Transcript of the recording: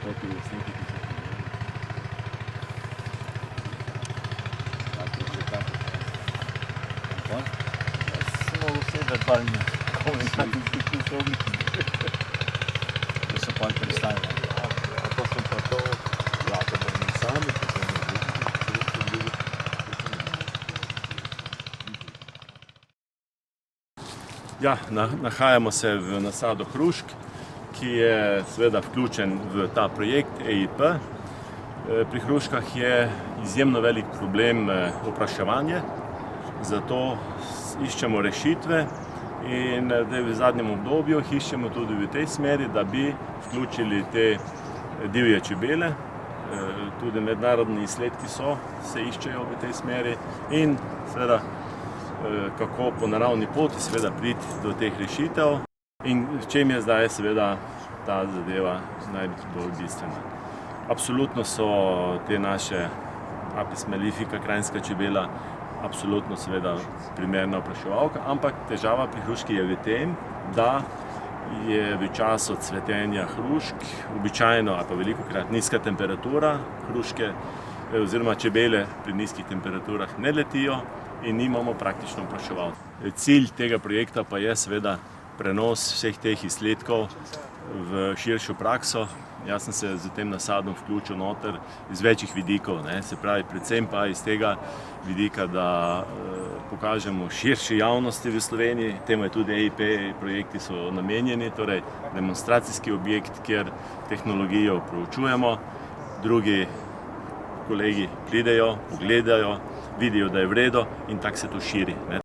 proti lesniki, ki so pripravljeni. Samo vse verbalne komunikacijske sposobnosti. Da so pa predstavljeni. A to so pa to, ja, to pa mi sami, to so drugi. Ja, nahajamo se v nasadu hrušk, ki je seveda vključen v ta projekt EIP. Pri hruškah je izjemno velik problem opraševanje, zato iščemo rešitve in v zadnjem obdobju iščemo tudi v tej smeri, da bi vključili te divje čebele. Tudi mednarodni izsledki se iščejo v tej smeri in seveda kako po naravni poti seveda priti do teh rešitev in v čem je zdaj seveda ta zadeva najbolj bistvena. Absolutno so te naše Apis mellifera, krajinska čebela, absolutno seveda primerna opraševalka, ampak težava pri hruški je v tem, da je v času cvetenja hrušk običajno ali pa velikokrat nizka temperatura, hruške oziroma čebele pri nizkih temperaturah ne letijo in nimamo praktično opraševalcev. Cilj tega projekta pa je seveda prenos vseh teh izsledkov v širšo prakso. Jaz sem se z tem nasadom vključil noter iz večjih vidikov, se pravi predvsem pa iz tega vidika, da pokažemo širši javnosti v Sloveniji, temu je tudi EIP projekti so namenjeni, torej demonstracijski objekt, kjer tehnologijo proučujemo, drugi kolegi pridejo, pogledajo, vidijo, da je v redu in tako se to širi.